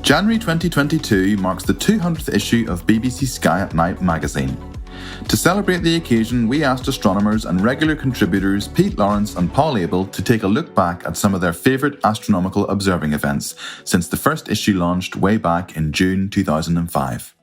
January 2022 marks the 200th issue of BBC Sky at Night magazine. To celebrate the occasion, we asked astronomers and regular contributors Pete Lawrence and Paul Abel to take a look back at some of their favourite astronomical observing events since the first issue launched way back in June 2005.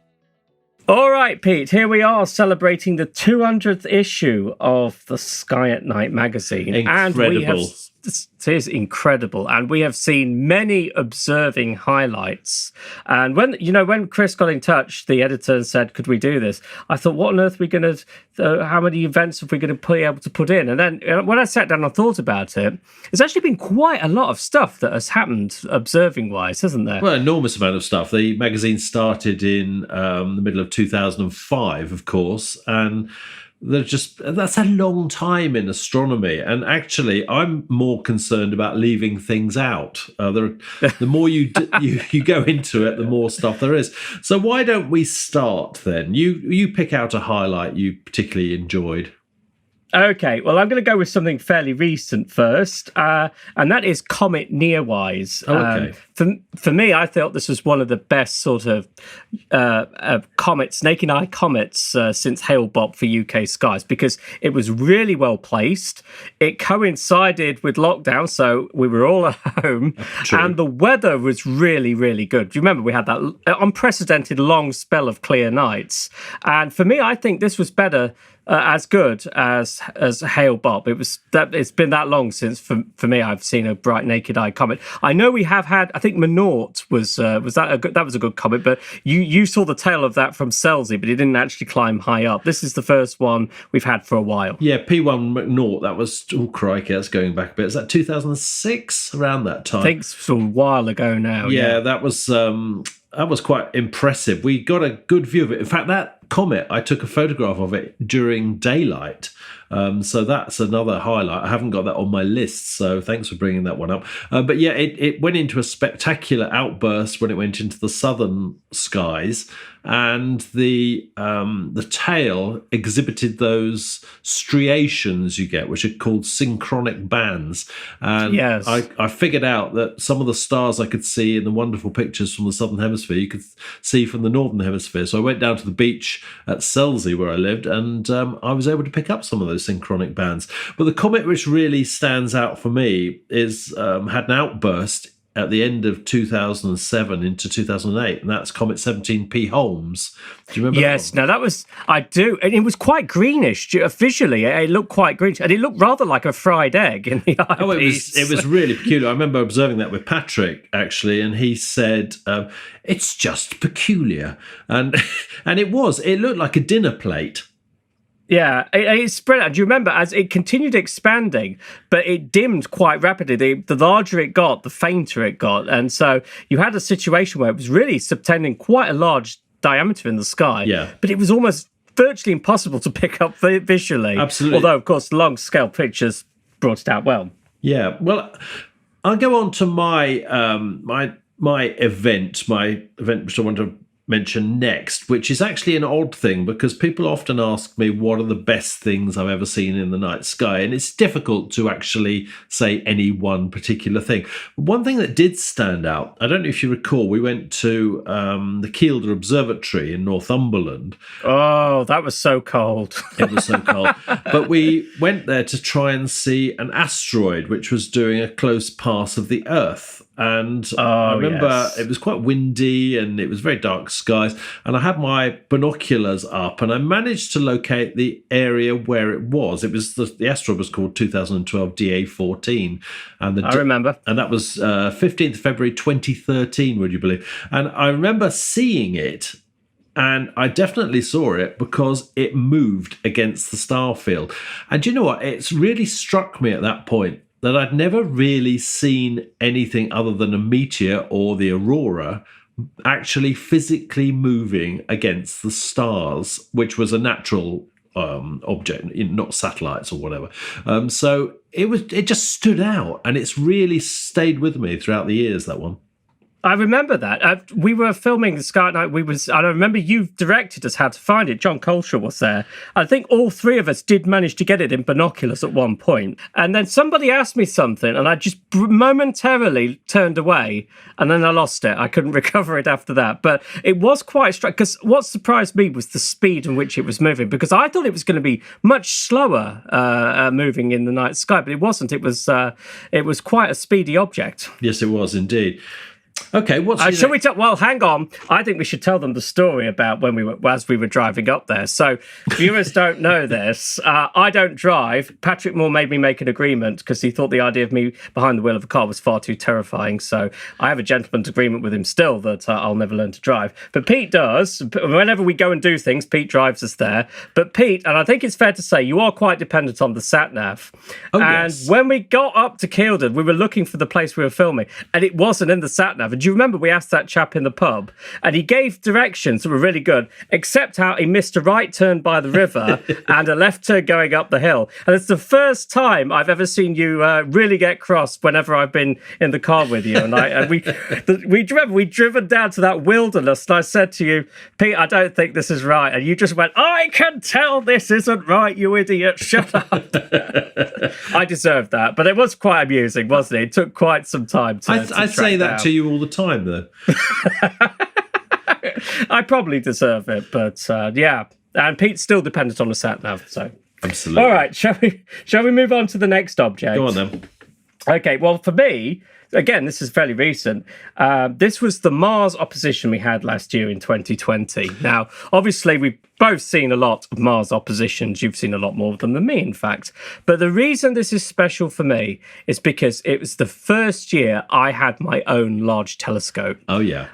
All right, Pete, here we are celebrating the 200th issue of the Sky at Night magazine. Incredible. It is incredible. And we have seen many observing highlights. And when Chris got in touch, the editor, and said, could we do this? I thought, what on earth are we going to, how many events are we going to be able to put in? And then when I sat down and thought about it, there's actually been quite a lot of stuff that has happened observing-wise, hasn't there? Well, enormous amount of stuff. The magazine started in the middle of 2005, of course, and that's a long time in astronomy. And actually, I'm more concerned about leaving things out. The more you go into it, the more stuff there is. So why don't we start then? You pick out a highlight you particularly enjoyed. Okay, well, I'm going to go with something fairly recent first, and that is Comet Neowise. Okay. For me, I thought this was one of the best sort of comets, naked eye comets, since Hale-Bopp for UK skies, because it was really well placed. It coincided with lockdown, so we were all at home, True. And the weather was really, really good. Do you remember we had that unprecedented long spell of clear nights? And for me, I think this was better. As good as Hale-Bopp. It's been that long since for me I've seen a bright naked eye comet. I know we have had. I think Minort was that was a good comet, but you saw the tail of that from Selzy, but it didn't actually climb high up. This is the first one we've had for a while. Yeah, P1 McNaught. That was crikey, that's going back a bit. Is that 2006? Around that time? I think it's a while ago now. Yeah, that was quite impressive. We got a good view of it. In fact, that comet, I took a photograph of it during daylight. So that's another highlight. I haven't got that on my list, so thanks for bringing that one up. But yeah, it went into a spectacular outburst when it went into the southern skies, and the tail exhibited those striations you get, which are called synchronic bands. And yes. I figured out that some of the stars I could see in the wonderful pictures from the southern hemisphere, you could see from the northern hemisphere. So I went down to the beach at Selzy, where I lived, and I was able to pick up some of those synchronic bands. But the comet which really stands out for me is had an outburst at the end of 2007 into 2008, and that's Comet 17P Holmes. Do you remember? Yes, no, that was, I do. And it was quite greenish. Visually, it looked quite greenish, and it looked rather like a fried egg in the eyepiece. It was really peculiar. I remember observing that with Patrick, actually, and he said, it's just peculiar. And it was. It looked like a dinner plate. Yeah, it spread out. Do you remember as it continued expanding, but it dimmed quite rapidly? The larger it got, the fainter it got. And so you had a situation where it was really subtending quite a large diameter in the sky. Yeah. But it was almost virtually impossible to pick up visually. Absolutely. Although, of course, long-scale pictures brought it out well. Yeah, well, I'll go on to my my event which I want to mention next, which is actually an odd thing because people often ask me what are the best things I've ever seen in the night sky, and it's difficult to actually say any one particular thing. One thing that did stand out, I don't know if you recall, we went to the Kielder Observatory in Northumberland. Oh, that was so cold. It was so cold. But we went there to try and see an asteroid which was doing a close pass of the Earth. And I remember It was quite windy and it was very dark skies. And I had my binoculars up and I managed to locate the area where it was. It was the asteroid was called 2012 DA14. And I remember. And that was 15th February 2013, would you believe? And I remember seeing it. And I definitely saw it because it moved against the star field. And do you know what? It's really struck me at that point that I'd never really seen anything other than a meteor or the aurora actually physically moving against the stars, which was a natural object, not satellites or whatever. So it just stood out, and it's really stayed with me throughout the years, that one. I remember that. We were filming the Sky at Night. I remember you directed us how to find it. John Coltrane was there. I think all three of us did manage to get it in binoculars at one point. And then somebody asked me something, and I just momentarily turned away, and then I lost it. I couldn't recover it after that. But it was quite striking, because what surprised me was the speed in which it was moving, because I thought it was going to be much slower moving in the night sky, but it wasn't. It was quite a speedy object. Yes, it was indeed. Okay, shall we tell? Well, hang on. I think we should tell them the story about as we were driving up there. So, viewers don't know this. I don't drive. Patrick Moore made me make an agreement because he thought the idea of me behind the wheel of a car was far too terrifying. So, I have a gentleman's agreement with him still that I'll never learn to drive. But Pete does. Whenever we go and do things, Pete drives us there. But Pete, and I think it's fair to say, you are quite dependent on the sat nav. Oh, and yes. when we got up to Kielden, we were looking for the place we were filming, and it wasn't in the sat nav. And do you remember we asked that chap in the pub, and he gave directions that were really good, except how he missed a right turn by the river and a left turn going up the hill. And it's the first time I've ever seen you really get cross whenever I've been in the car with you. And we'd driven down to that wilderness, and I said to you, Pete, I don't think this is right. And you just went, I can tell this isn't right, you idiot. Shut up. I deserved that. But it was quite amusing, wasn't it? It took quite some time to I say that to you all the time, though. I probably deserve it, but yeah. And Pete's still dependent on the sat nav, so absolutely. All right, shall we move on to the next object? Go on then. Okay, well, for me, again, this is fairly recent. This was the Mars opposition we had last year in 2020. Now, obviously, we've both seen a lot of Mars oppositions. You've seen a lot more of them than me, in fact. But the reason this is special for me is because it was the first year I had my own large telescope. Oh, yeah.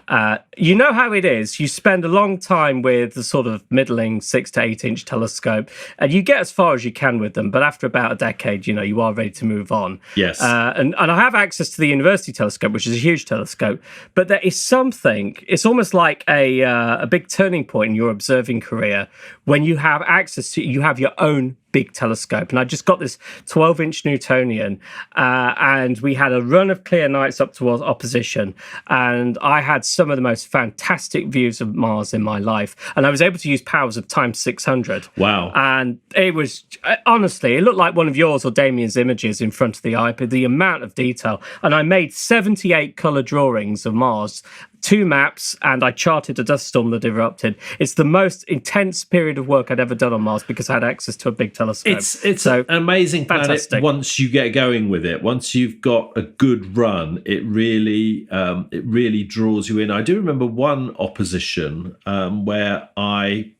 You know how it is. You spend a long time with the sort of middling 6 to 8 inch telescope, and you get as far as you can with them. But after about a decade, you are ready to move on. Yes. And I have access to the university telescope, which is a huge telescope. But there is something, it's almost like a big turning point in your observing career when you have access to, you have your own big telescope. And I just got this 12-inch Newtonian, and we had a run of clear nights up towards opposition, and I had some of the most fantastic views of Mars in my life, and I was able to use powers of times 600. Wow. And it was, honestly, it looked like one of yours or Damien's images in front of the eye, but the amount of detail. And I made 78 colour drawings of Mars, 2 maps, and I charted a dust storm that erupted. It's the most intense period of work I'd ever done on Mars because I had access to a big telescope. It's so an amazing planet. Fantastic. Once you get going with it, once you've got a good run, it really draws you in. I do remember one opposition where I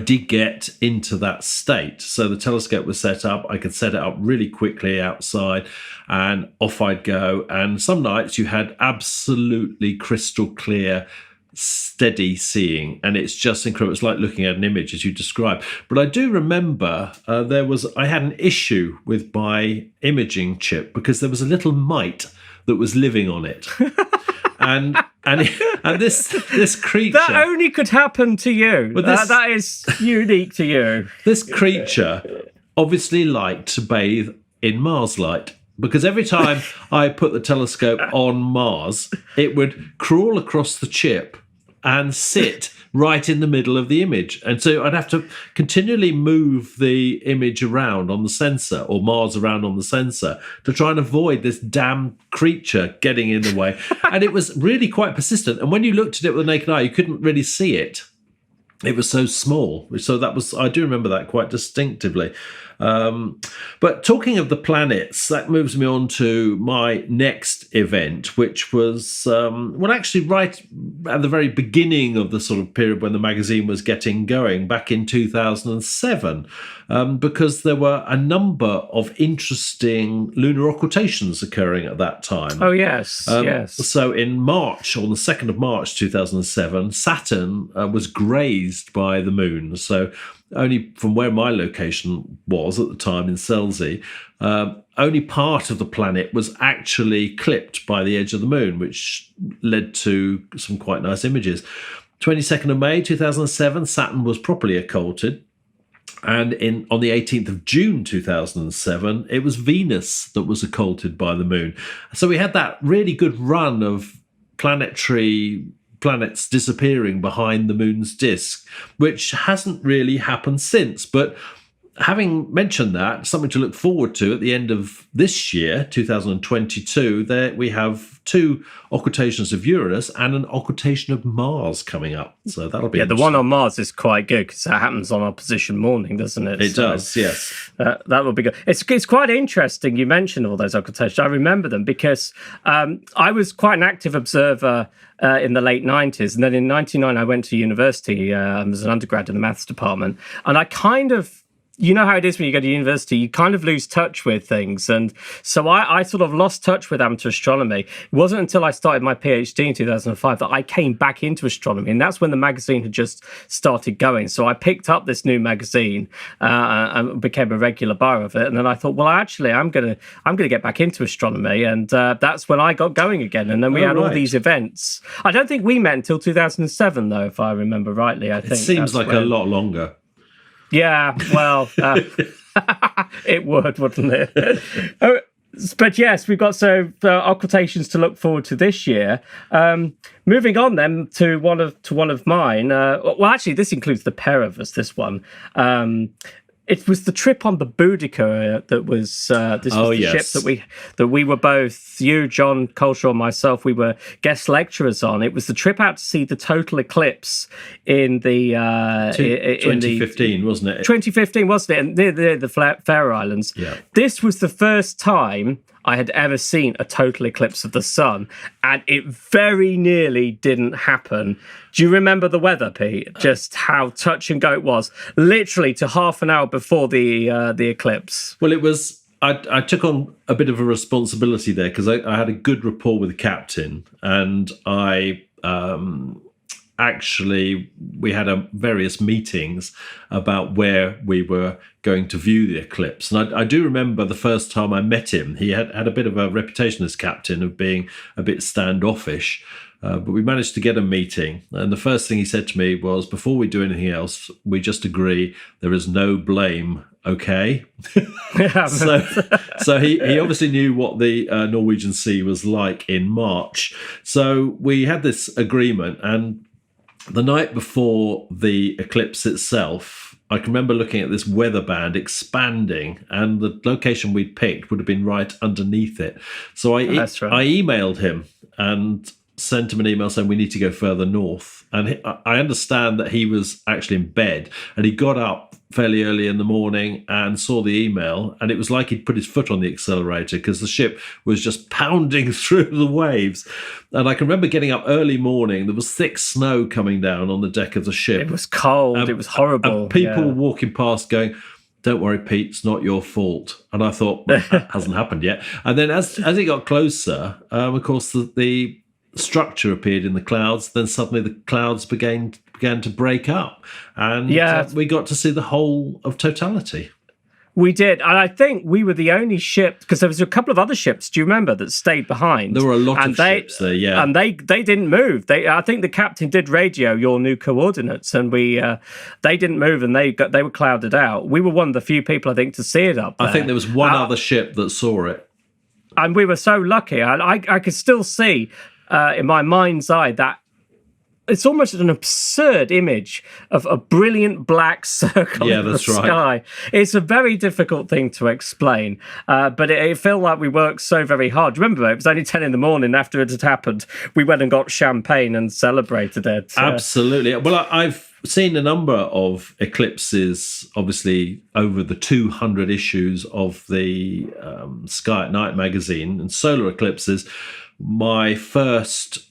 did get into that state. So the telescope was set up. I could set it up really quickly outside, and off I'd go. And some nights you had absolutely crystal clear, steady seeing, and it's just incredible. It's like looking at an image, as you described. But I do remember I had an issue with my imaging chip because there was a little mite that was living on it. And this creature, that only could happen to you. That is unique to you. This creature obviously liked to bathe in Mars light, because every time I put the telescope on Mars, it would crawl across the chip and sit right in the middle of the image. And so I'd have to continually move the image around on the sensor, or Mars around on the sensor, to try and avoid this damn creature getting in the way. And it was really quite persistent. And when you looked at it with the naked eye, you couldn't really see it. It was so small. So I do remember that quite distinctively. But talking of the planets, that moves me on to my next event, which was, actually right at the very beginning of the sort of period when the magazine was getting going, back in 2007, because there were a number of interesting lunar occultations occurring at that time. Oh, yes, yes. So in March, on the 2nd of March 2007, Saturn was grazed by the moon. So only from where my location was at the time in Selsey, only part of the planet was actually clipped by the edge of the moon, which led to some quite nice images. 22nd of May 2007, Saturn was properly occulted. And on the 18th of June 2007, it was Venus that was occulted by the moon. So we had that really good run of planets disappearing behind the moon's disk, which hasn't really happened since. But having mentioned that, something to look forward to at the end of this year, 2022, there we have 2 occultations of Uranus and an occultation of Mars coming up. So that'll be the one on Mars is quite good because that happens on opposition morning, doesn't it? It does, yes. That will be good. It's quite interesting you mentioned all those occultations. I remember them because I was quite an active observer in the late 90s. And then in 99, I went to university as an undergrad in the maths department. And I kind of, you know how it is when you go to university, you kind of lose touch with things. And so I sort of lost touch with amateur astronomy. It wasn't until I started my PhD in 2005 that I came back into astronomy. And that's when the magazine had just started going. So I picked up this new magazine and became a regular buyer of it. And then I thought, well, actually, I'm gonna get back into astronomy. And that's when I got going again. And then we had all these events. I don't think we met until 2007, though, if I remember rightly. I think it seems like a lot longer. Yeah, well, it would, wouldn't it? But yes, we've got occultations to look forward to this year. Moving on then to one of mine. Well, actually, this includes the pair of us. This one. It was the trip on the Boudica that was the ship that we were both, you, John Colshaw, and myself, we were guest lecturers on. It was the trip out to see the total eclipse in the 2015, wasn't it? 2015, wasn't it? And near the Faroe Islands. Yeah. This was the first time I had ever seen a total eclipse of the sun, and it very nearly didn't happen. Do you remember the weather, Pete? Just how touch and go it was, literally to half an hour before the eclipse. Well, it was. I took on a bit of a responsibility there because I had a good rapport with the captain, and actually, we had various meetings about where we were going to view the eclipse. And I do remember the first time I met him, he had a bit of a reputation as captain of being a bit standoffish. But we managed to get a meeting. And the first thing he said to me was, before we do anything else, we just agree there is no blame, okay? So he obviously knew what the Norwegian Sea was like in March. So we had this agreement, and the night before the eclipse itself, I can remember looking at this weather band expanding, and the location we'd picked would have been right underneath it. So I emailed him and sent him an email saying we need to go further north. And I understand that he was actually in bed, and he got up fairly early in the morning and saw the email, and it was like he'd put his foot on the accelerator because the ship was just pounding through the waves. And I can remember getting up early morning. There was thick snow coming down on the deck of the ship. It was cold. It was horrible. And people walking past going, "Don't worry, Pete, it's not your fault." And I thought, well, that hasn't happened yet. And then as it got closer, of course, the structure appeared in the clouds. Then suddenly the clouds began to break up, and we got to see the whole of totality. We did, and I think we were the only ship, because there was a couple of other ships, do you remember, that stayed behind? There were a lot of ships there, yeah. And they didn't move. I think the captain did radio your new coordinates, and they didn't move, and they were clouded out. We were one of the few people, I think, to see it up there. I think there was one other ship that saw it. And we were so lucky. I could still see in my mind's eye that it's almost an absurd image of a brilliant black circle in the sky. It's a very difficult thing to explain, but it felt like we worked so very hard. Remember, it was only 10 in the morning after it had happened. We went and got champagne and celebrated it. Absolutely. Well, I've seen a number of eclipses, obviously, over the 200 issues of the Sky at Night magazine, and solar eclipses. My first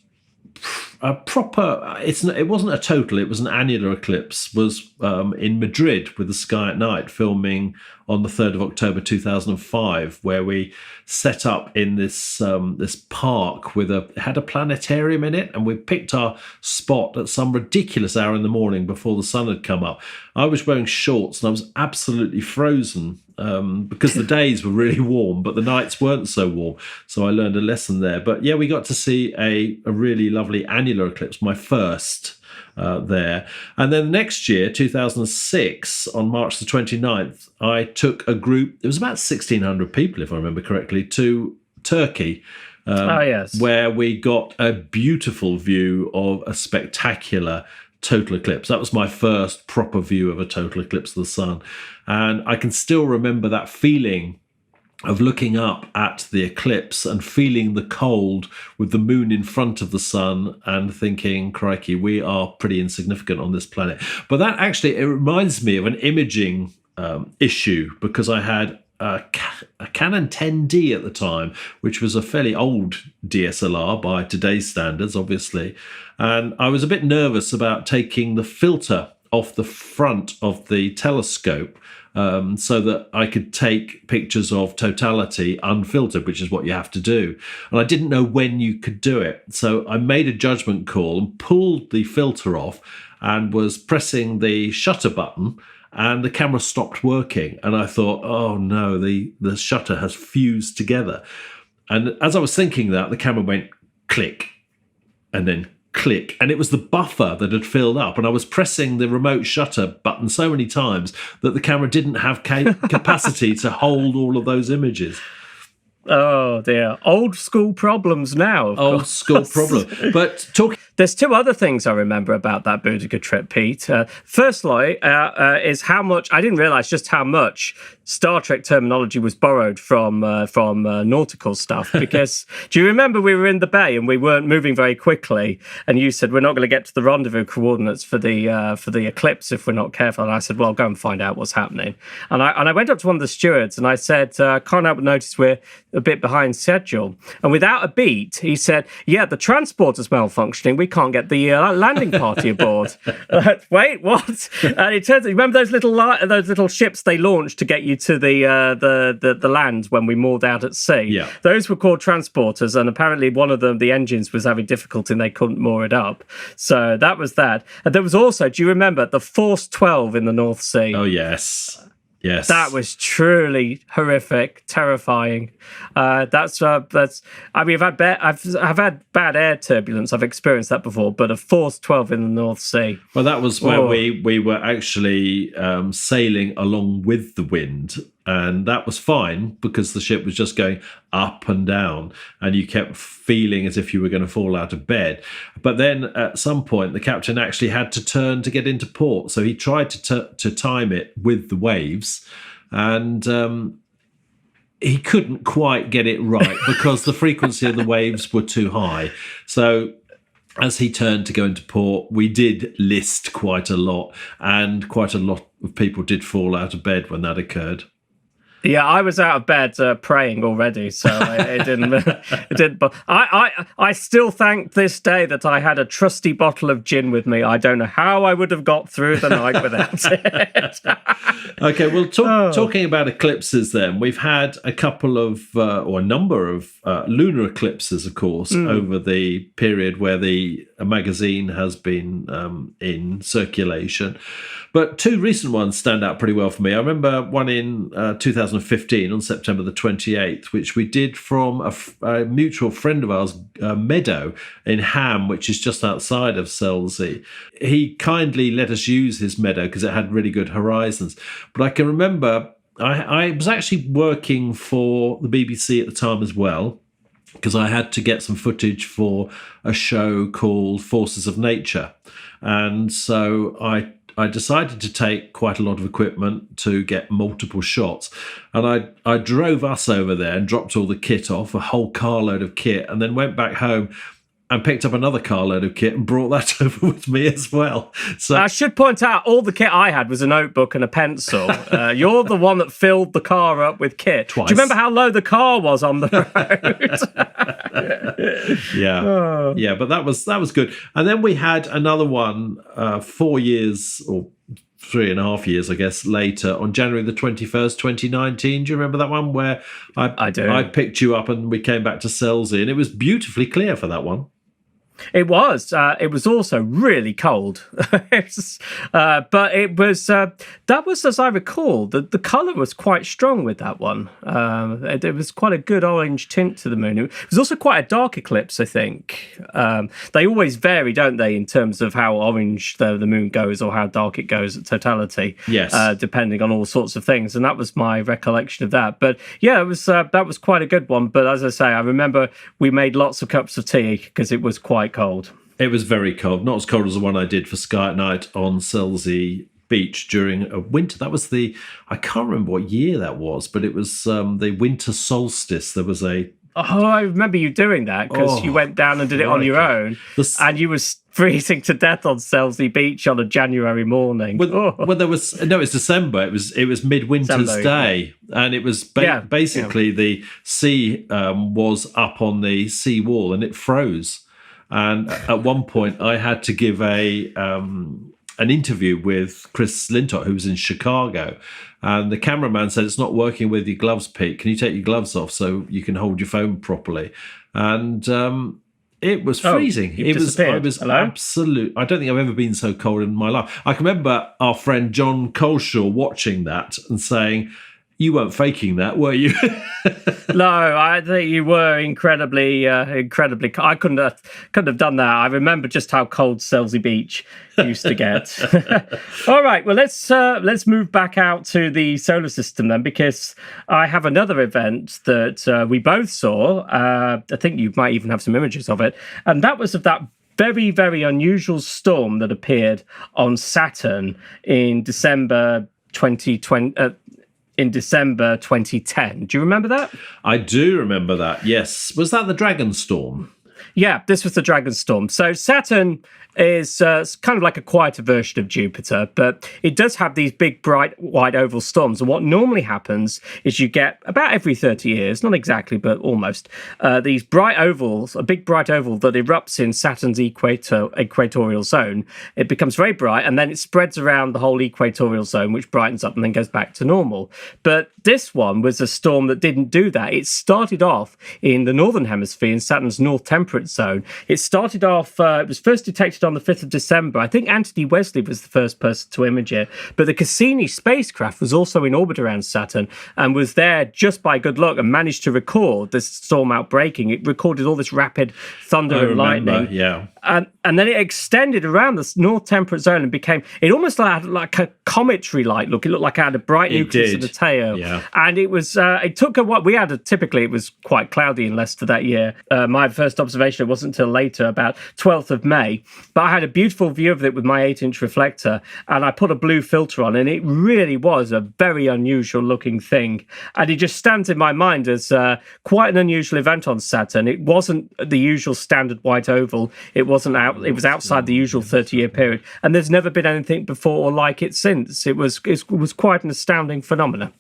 it wasn't a total, it was an annular eclipse, was in Madrid with the Sky at Night, filming on the 3rd of October 2005, where we set up in this park had a planetarium in it, and we picked our spot at some ridiculous hour in the morning before the sun had come up. I was wearing shorts and I was absolutely frozen because the days were really warm, but the nights weren't so warm. So I learned a lesson there. But yeah, we got to see a really lovely annular eclipse, my first there. And then next year, 2006, on March the 29th, I took a group, it was about 1,600 people, if I remember correctly, to Turkey, Yes. where we got a beautiful view of a spectacular total eclipse. That was my first proper view of a total eclipse of the sun. And I can still remember that feeling of looking up at the eclipse and feeling the cold with the moon in front of the sun and thinking, crikey, we are pretty insignificant on this planet. But that actually, it reminds me of an imaging issue, because I had a Canon 10D at the time, which was a fairly old DSLR by today's standards, obviously. And I was a bit nervous about taking the filter off the front of the telescope so that I could take pictures of totality unfiltered, which is what you have to do. And I didn't know when you could do it. So I made a judgment call and pulled the filter off and was pressing the shutter button, and the camera stopped working. And I thought, oh no, the shutter has fused together. And as I was thinking that, the camera went click and then click. And it was the buffer that had filled up. And I was pressing the remote shutter button so many times that the camera didn't have capacity to hold all of those images. Oh dear. Old school problems now. Old school problem. But there's two other things I remember about that Boudica trip, Pete. Firstly, is how much, I didn't realise just how much Star Trek terminology was borrowed from nautical stuff. Because do you remember we were in the bay and we weren't moving very quickly, and you said we're not going to get to the rendezvous coordinates for the eclipse if we're not careful. And I said, well, go and find out what's happening. And I went up to one of the stewards and I said, can't help but notice we're a bit behind schedule. And without a beat, he said, yeah, the transporter's malfunctioning. We can't get the landing party aboard. Wait, what? And it turns out, remember those little ships they launched to get you to the land when we moored out at sea? Yeah. Those were called transporters, and apparently one of them, the engines was having difficulty and they couldn't moor it up. So that was that. And there was also, do you remember, the Force 12 in the North Sea? Oh, yes. Yes, that was truly horrific, terrifying. That's. I mean, I've had bad air turbulence. I've experienced that before, but a Force 12 in the North Sea. Well, that was where we were actually sailing along with the wind, and that was fine because the ship was just going up and down, and you kept feeling as if you were going to fall out of bed. But then at some point, the captain actually had to turn to get into port, so he tried to time it with the waves, and he couldn't quite get it right because the frequency of the waves were too high. So as he turned to go into port, we did list quite a lot, and quite a lot of people did fall out of bed when that occurred. Yeah, I was out of bed praying already, so it didn't. It didn't. But I still thank this day that I had a trusty bottle of gin with me. I don't know how I would have got through the night without it. Okay, well, talking about eclipses, then we've had a couple of or a number of lunar eclipses, of course, over the period where the magazine has been in circulation. But two recent ones stand out pretty well for me. I remember one in 2015 on September the 28th, which we did from a mutual friend of ours, Meadow, in Ham, which is just outside of Selsey. He kindly let us use his meadow because it had really good horizons. But I can remember I was actually working for the BBC at the time as well, because I had to get some footage for a show called Forces of Nature. And so I decided to take quite a lot of equipment to get multiple shots. And I drove us over there and dropped all the kit off, a whole carload of kit, and then went back home and picked up another carload of kit and brought that over with me as well. So I should point out, all the kit I had was a notebook and a pencil. You're the one that filled the car up with kit. Twice. Do you remember how low the car was on the road? Yeah, but that was good. And then we had another one 4 years or 3.5 years, I guess, later, on January the 21st, 2019. Do you remember that one where I do. I picked you up and we came back to Selsey, and it was beautifully clear for that one. It was. It was also really cold. But it was, that was, as I recall, the colour was quite strong with that one. It was quite a good orange tint to the moon. It was also quite a dark eclipse, I think. They always vary, don't they, in terms of how orange the moon goes or how dark it goes at totality. Yes. Depending on all sorts of things. And that was my recollection of that. But yeah, it was that was quite a good one. But as I say, I remember we made lots of cups of tea because it was quite cold. It was very cold. Not as cold as the one I did for Sky at Night on Selsey Beach during a winter. That was I can't remember what year that was, but it was the winter solstice. There was a... Oh, I remember you doing that because you went down and did it on your own, and you was freezing to death on Selsey Beach on a January morning. Well, there was it's December. It was midwinter's day, and it was basically the sea was up on the sea wall and it froze. And at one point, I had to give an interview with Chris Lintott, who was in Chicago. And the cameraman said, "It's not working with your gloves, Pete. Can you take your gloves off so you can hold your phone properly?" And it was freezing. It was absolute. I don't think I've ever been so cold in my life. I can remember our friend John Coleshaw watching that and saying, "You weren't faking that, were you?" No, I think you were incredibly. I couldn't have done that. I remember just how cold Selsey Beach used to get. All right, well let's move back out to the solar system then, because I have another event that we both saw. I think you might even have some images of it, and that was of that very, very unusual storm that appeared on Saturn in December 2020. In December 2010. Do you remember that? I do remember that, yes. Was that the Dragon Storm? Yeah, this was the Dragon Storm. So Saturn is kind of like a quieter version of Jupiter, but it does have these big, bright, white oval storms. And what normally happens is you get about every 30 years, not exactly, but almost, these bright ovals, a big bright oval that erupts in Saturn's equatorial zone. It becomes very bright, and then it spreads around the whole equatorial zone, which brightens up and then goes back to normal. But this one was a storm that didn't do that. It started off in the northern hemisphere, in Saturn's north temperate zone. It started off, it was first detected on the 5th of December. I think Anthony Wesley was the first person to image it, but the Cassini spacecraft was also in orbit around Saturn and was there just by good luck and managed to record this storm outbreaking. It recorded all this rapid thunder and lightning. Yeah. And then it extended around the north temperate zone and became, it almost had like a cometary-like look. It looked like it had a bright nucleus in the tail. Yeah. And it was, it took a while. We had typically it was quite cloudy in Leicester that year. My first observation, it wasn't until later, about 12th of May. But I had a beautiful view of it with my 8-inch reflector, and I put a blue filter on, and it really was a very unusual looking thing. And it just stands in my mind as quite an unusual event on Saturn. It wasn't the usual standard white oval. It was outside the usual 30-year period, and there's never been anything before or like it since. It was quite an astounding phenomenon.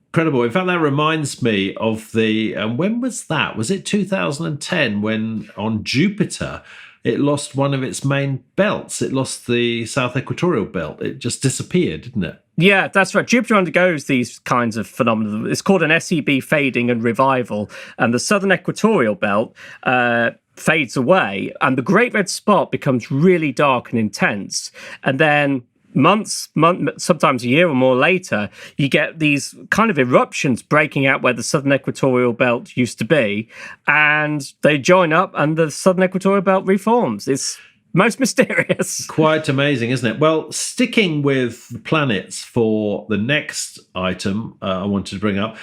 Incredible. In fact, that reminds me of the when was that? Was it 2010 when on Jupiter it lost one of its main belts? It lost the South Equatorial Belt. It just disappeared, didn't it? Yeah, that's right. Jupiter undergoes these kinds of phenomena. It's called an SEB fading and revival, and the Southern Equatorial Belt fades away, and the Great Red Spot becomes really dark and intense. And then months, sometimes a year or more later, you get these kind of eruptions breaking out where the Southern Equatorial Belt used to be, and they join up and the Southern Equatorial Belt reforms. It's most mysterious. Quite amazing, isn't it? Well, sticking with the planets for the next item I wanted to bring up,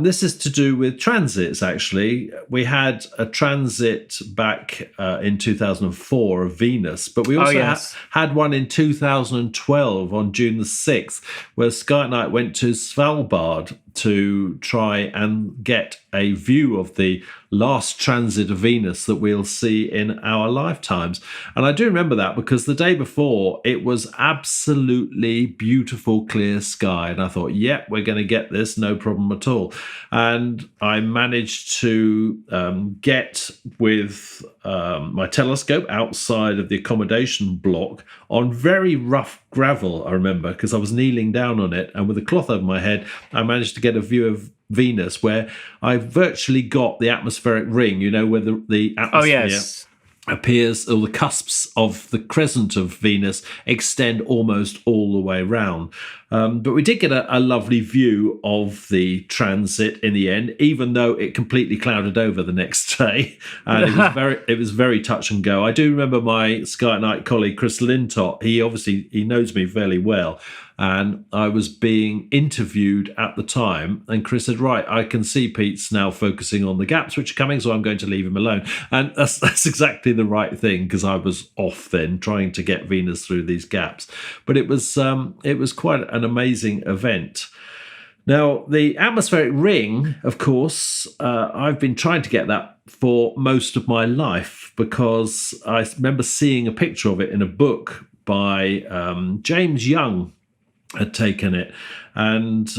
this is to do with transits, actually. We had a transit back in 2004 of Venus, but we also had one in 2012 on June the 6th, where Sky at Night went to Svalbard to try and get a view of the last transit of Venus that we'll see in our lifetimes. And I do remember that because the day before it was absolutely beautiful, clear sky. And I thought, we're going to get this, no problem at all. beautiful. And I managed to get with my telescope outside of the accommodation block on very rough gravel, I remember, because I was kneeling down on it, and with a cloth over my head, I managed to get a view of Venus where I virtually got the atmospheric ring, where the atmosphere appears, or the cusps of the crescent of Venus extend almost all the way round. But we did get a lovely view of the transit in the end, even though it completely clouded over the next day. And it was very touch and go. I do remember my Sky at Night colleague, Chris Lintott. He knows me fairly well. And I was being interviewed at the time, and Chris said, right, I can see Pete's now focusing on the gaps which are coming, so I'm going to leave him alone. And that's exactly the right thing, because I was off then trying to get Venus through these gaps. But it was quite an amazing event. Now, the atmospheric ring, of course, I've been trying to get that for most of my life, because I remember seeing a picture of it in a book by James Young had taken it, and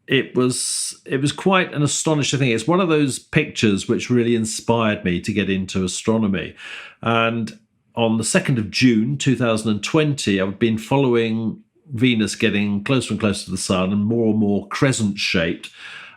it was quite an astonishing thing. It's one of those pictures which really inspired me to get into astronomy. And on the 2nd of June 2020, I've been following Venus getting closer and closer to the sun and more crescent shaped.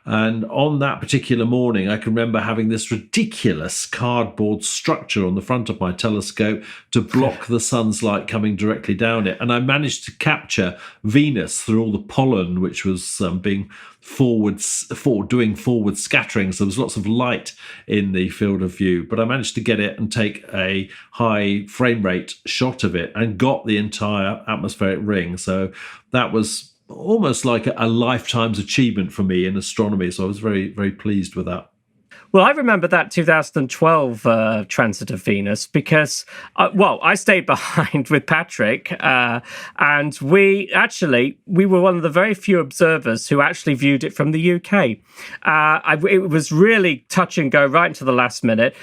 And on that particular morning, I can remember having this ridiculous cardboard structure on the front of my telescope to block the sun's light coming directly down it. And I managed to capture Venus through all the pollen, which was doing forward scattering. So there was lots of light in the field of view. But I managed to get it and take a high frame rate shot of it and got the entire atmospheric ring. So that was almost like a lifetime's achievement for me in astronomy. So I was very, very pleased with that. Well, I remember that 2012 transit of Venus because, I stayed behind with Patrick, and we were one of the very few observers who actually viewed it from the UK. It was really touch and go right into the last minute.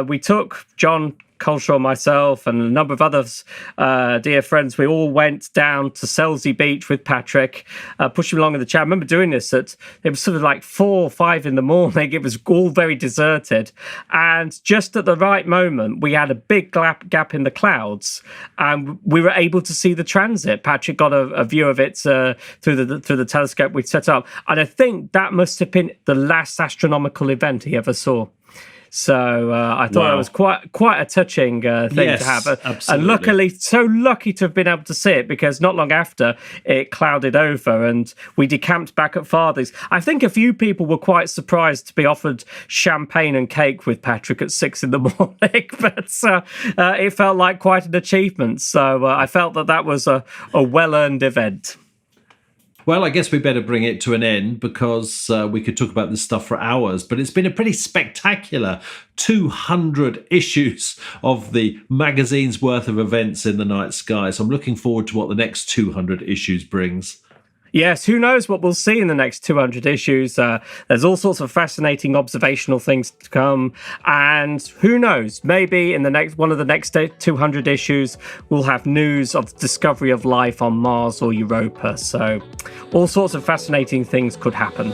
We took John Colshaw, myself, and a number of others, dear friends, we all went down to Selsey Beach with Patrick, pushing along in the chat. I remember doing this it was sort of like 4 or 5 in the morning. It was all very deserted. And just at the right moment, we had a big gap in the clouds, and we were able to see the transit. Patrick got a view of it through the telescope we'd set up. And I think that must have been the last astronomical event he ever saw. So I thought it was quite a touching thing to have. Absolutely. And so lucky to have been able to see it, because not long after it clouded over and we decamped back at Farthings. I think a few people were quite surprised to be offered champagne and cake with Patrick at 6 in the morning, but it felt like quite an achievement. So I felt that was a well-earned event. Well, I guess we better bring it to an end, because we could talk about this stuff for hours, but it's been a pretty spectacular 200 issues of the magazine's worth of events in the night sky. So I'm looking forward to what the next 200 issues brings. Yes, who knows what we'll see in the next 200 issues. There's all sorts of fascinating observational things to come. And who knows, maybe in one of the next 200 issues, we'll have news of the discovery of life on Mars or Europa. So all sorts of fascinating things could happen.